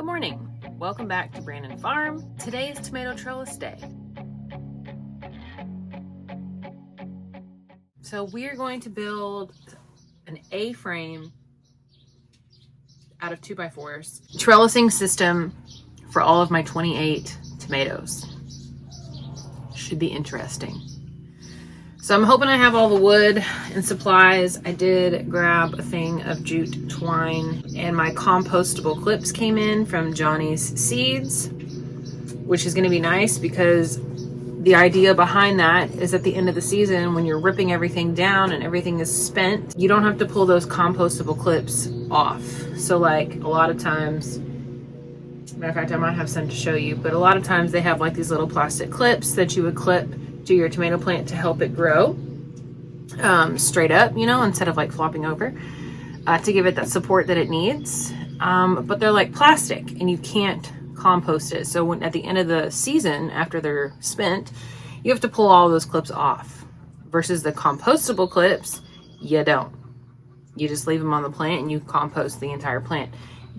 Good morning. Welcome back to Brandon Farm. Today is Tomato Trellis Day. So we're going to build an A-frame out of 2x4s trellising system for all of my 28 tomatoes. Should be interesting. So I'm hoping I have all the wood and supplies. I did grab a thing of jute twine, and my compostable clips came in from Johnny's Seeds, which is going to be nice because the idea behind that is at the end of the season, when you're ripping everything down and everything is spent, you don't have to pull those compostable clips off. So like a lot of times, matter of fact, I might have some to show you, but a lot of times they have like these little plastic clips that you would clip to your tomato plant to help it grow straight up, you know, instead of like flopping over, to give it that support that it needs. But they're like plastic and you can't compost it. So when at the end of the season, after they're spent, you have to pull all those clips off, versus the compostable clips, you don't. You just leave them on the plant and you compost the entire plant,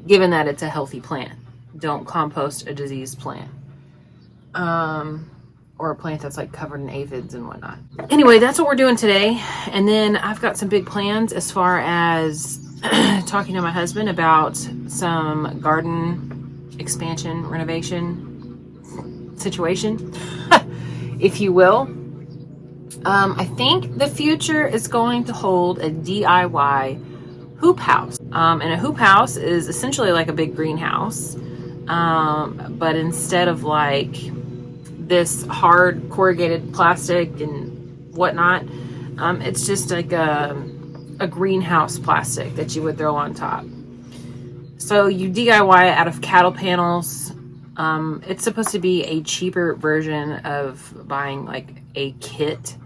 given that it's a healthy plant. Don't compost a diseased plant. Or a plant that's like covered in aphids and whatnot. Anyway, that's what we're doing today. And then I've got some big plans as far as talking to my husband about some garden expansion, renovation situation, if you will. I think the future is going to hold a DIY hoop house. And a hoop house is essentially like a big greenhouse. But instead of like this hard corrugated plastic and whatnot, it's just like a greenhouse plastic that you would throw on top. So you DIY it out of cattle panels. It's supposed to be a cheaper version of buying like a kit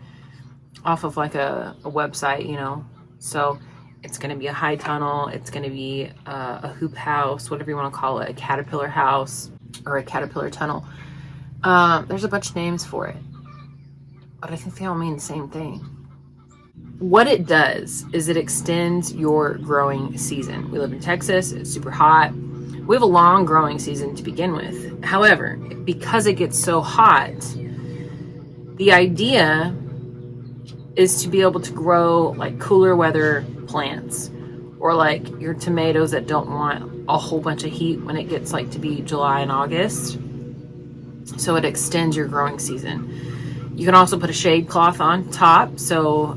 off of like a website, you know. So it's going to be a high tunnel, it's going to be a hoop house, whatever you want to call it, a caterpillar house or a caterpillar tunnel. There's a bunch of names for it, but I think they all mean the same thing. What it does is it extends your growing season. We live in Texas, it's super hot. We have a long growing season to begin with. However, because it gets so hot, the idea is to be able to grow like cooler weather plants, or like your tomatoes that don't want a whole bunch of heat when it gets like to be July and August. So it extends your growing season. You can also put a shade cloth on top, so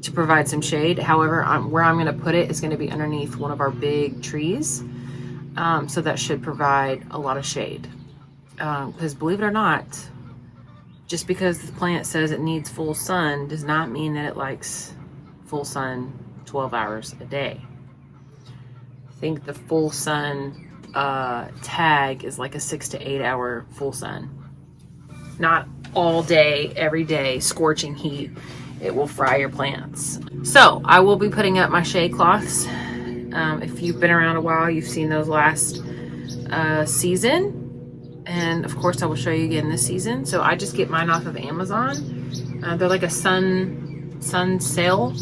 to provide some shade. However, where I'm going to put it is going to be underneath one of our big trees, so that should provide a lot of shade. Because believe it or not, just because the plant says it needs full sun does not mean that it likes full sun 12 hours a day. I think the full sun tag is like a 6 to 8 hour full sun, not all day every day scorching heat. It will fry your plants. So I will be putting up my shade cloths. If you've been around a while, you've seen those last season, and of course I will show you again this season. So I just get mine off of Amazon. They're like a sun sail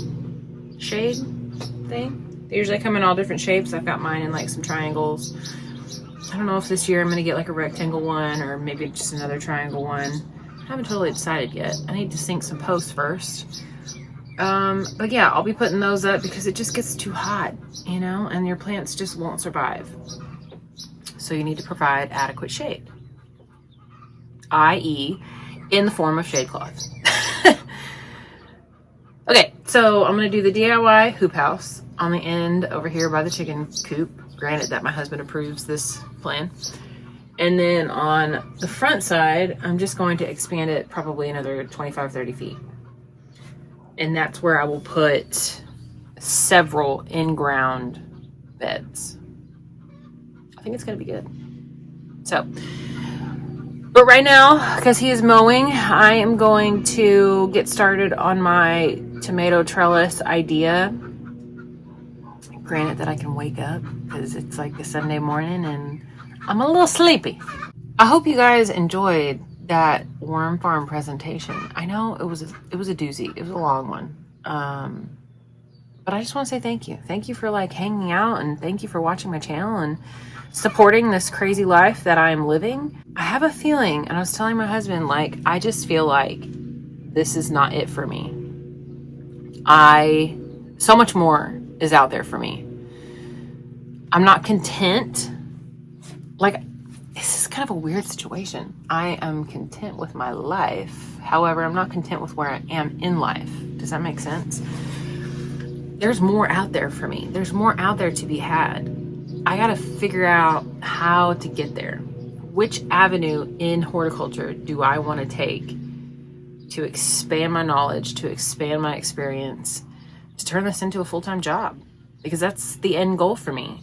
shade thing. They usually come in all different shapes. I've got mine in like some triangles. I don't know if this year I'm gonna get like a rectangle one or maybe just another triangle one. I haven't totally decided yet. I need to sink some posts first. But yeah, I'll be putting those up because it just gets too hot, you know, and your plants just won't survive. So you need to provide adequate shade, i.e. in the form of shade cloth. Okay, so I'm gonna do the DIY hoop house on the end over here by the chicken coop. Granted that my husband approves this plan. And then on the front side, I'm just going to expand it probably another 25, 30 feet. And that's where I will put several in-ground beds. I think it's gonna be good. So, but right now, because he is mowing, I am going to get started on my tomato trellis idea. Granted that I can wake up because it's like a Sunday morning and I'm a little sleepy. I hope you guys enjoyed that worm farm presentation. I know it was a doozy. It was a long one. But But I just want to say thank you. Thank you for like hanging out, and thank you for watching my channel and supporting this crazy life that I am living. I have a feeling, and I was telling my husband, like, I just feel like this is not it for me. So much more is out there for me. I'm not content. Like, this is kind of a weird situation. I am content with my life. However, I'm not content with where I am in life. Does that make sense? There's more out there for me. There's more out there to be had. I got to figure out how to get there. Which avenue in horticulture do I want to take to expand my knowledge, to expand my experience, to turn this into a full-time job? Because that's the end goal for me.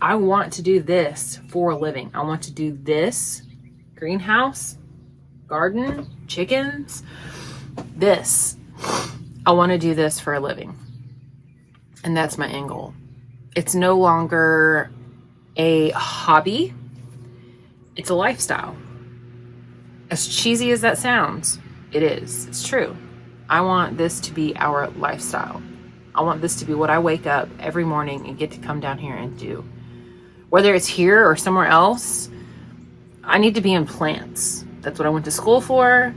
I want to do this for a living. I want to do this greenhouse, garden, chickens, this. I want to do this for a living. And that's my end goal. It's no longer a hobby. It's a lifestyle. As cheesy as that sounds, it is. It's true. I want this to be our lifestyle. I want this to be what I wake up every morning and get to come down here and do. Whether it's here or somewhere else, I need to be in plants. That's what I went to school for.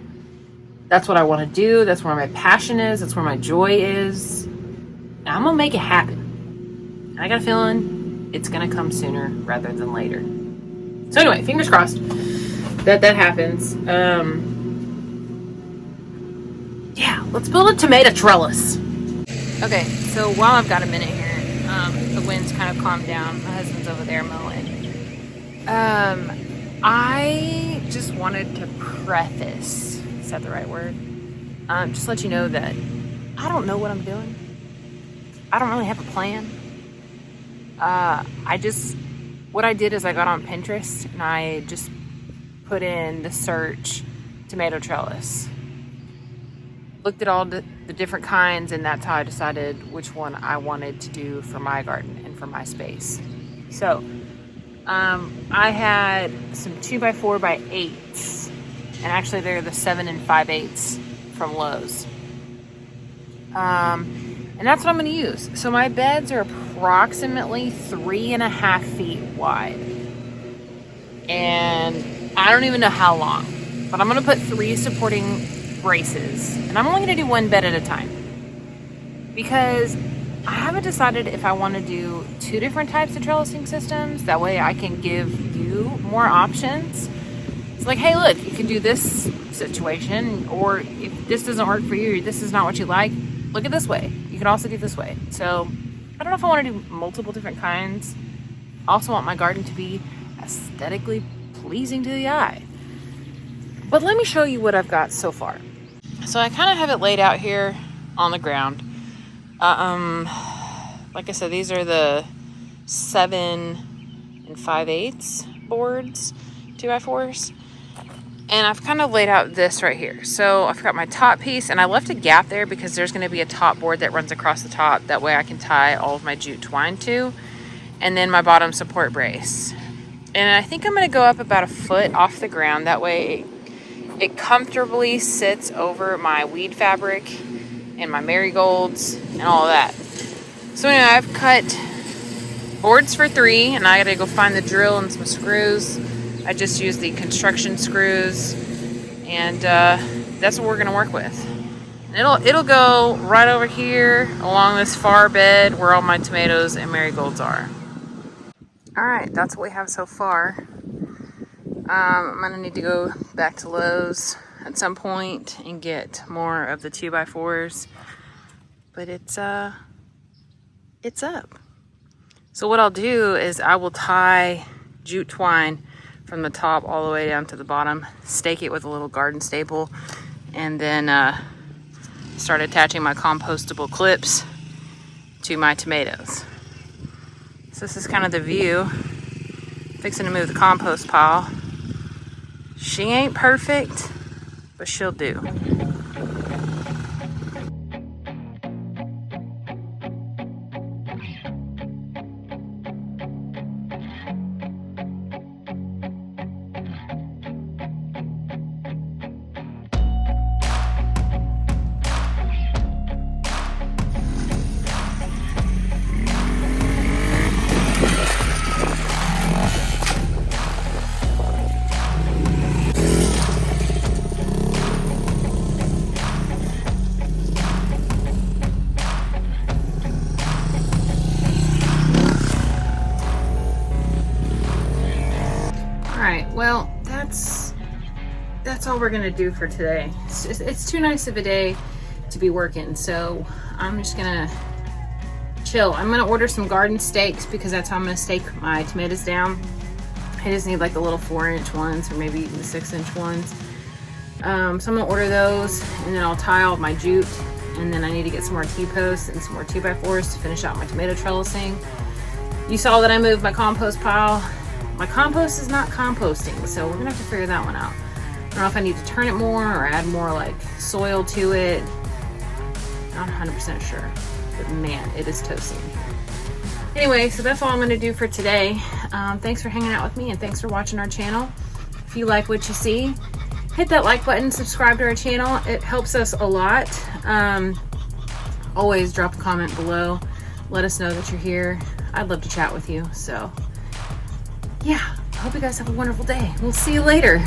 That's what I want to do. That's where my passion is. That's where my joy is. And I'm going to make it happen. And I got a feeling it's going to come sooner rather than later. So anyway, fingers crossed that happens. Yeah, let's build a tomato trellis. Okay, so while I've got a minute here, the wind's kind of calmed down. My husband's over there mowing. I just wanted to preface, is that the right word? Just let you know that I don't know what I'm doing. I don't really have a plan. What I did is I got on Pinterest and I just put in the search tomato trellis. Looked at all the different kinds, and that's how I decided which one I wanted to do for my garden and for my space. So I had some 2x4x8s, and actually they're the 7 5/8 from Lowe's. And that's what I'm going to use. So my beds are approximately 3.5 feet wide. And I don't even know how long, but I'm going to put 3 supporting braces. And I'm only going to do one bed at a time. Because I haven't decided if I want to do 2 different types of trellising systems. That way I can give you more options. It's like, hey, look, you can do this situation. Or if this doesn't work for you, or this is not what you like, look at this way. You can also do this way. So I don't know if I want to do multiple different kinds. I also want my garden to be aesthetically pleasing to the eye. But let me show you what I've got so far. So I kind of have it laid out here on the ground. Like I said, these are the 7 5/8 boards, 2x4s. And I've kind of laid out this right here. So I've got my top piece, and I left a gap there because there's going to be a top board that runs across the top. That way I can tie all of my jute twine to. And then my bottom support brace. And I think I'm going to go up about 1 foot off the ground. That way it comfortably sits over my weed fabric and my marigolds and all of that. So anyway, I've cut boards for 3, and I got to go find the drill and some screws. I just used the construction screws, and that's what we're going to work with. And it'll go right over here along this far bed where all my tomatoes and marigolds are. All right, that's what we have so far. I'm going to need to go back to Lowe's at some point and get more of the 2x4s, but it's up. So what I'll do is I will tie jute twine from the top all the way down to the bottom, stake it with a little garden staple, and then start attaching my compostable clips to my tomatoes. So this is kind of the view. Fixing to move the compost pile. She ain't perfect, but she'll do. right, well, that's all we're gonna do for today. It's too nice of a day to be working, so I'm just gonna chill. I'm gonna order some garden stakes because that's how I'm gonna stake my tomatoes down. I just need like the little 4-inch ones or maybe even the 6-inch ones. So I'm gonna order those, and then I'll tile my jute, and then I need to get some more T-posts and some more 2x4s to finish out my tomato trellising. You saw that I moved my compost pile. My compost is not composting, so we're gonna have to figure that one out. I don't know if I need to turn it more or add more like soil to it. Not 100% sure, but man, it is toasty in here. Anyway, so that's all I'm gonna do for today. Thanks for hanging out with me, and thanks for watching our channel. If you like what you see, hit that like button, subscribe to our channel. It helps us a lot. Always drop a comment below. Let us know that you're here. I'd love to chat with you. So yeah, I hope you guys have a wonderful day. We'll see you later.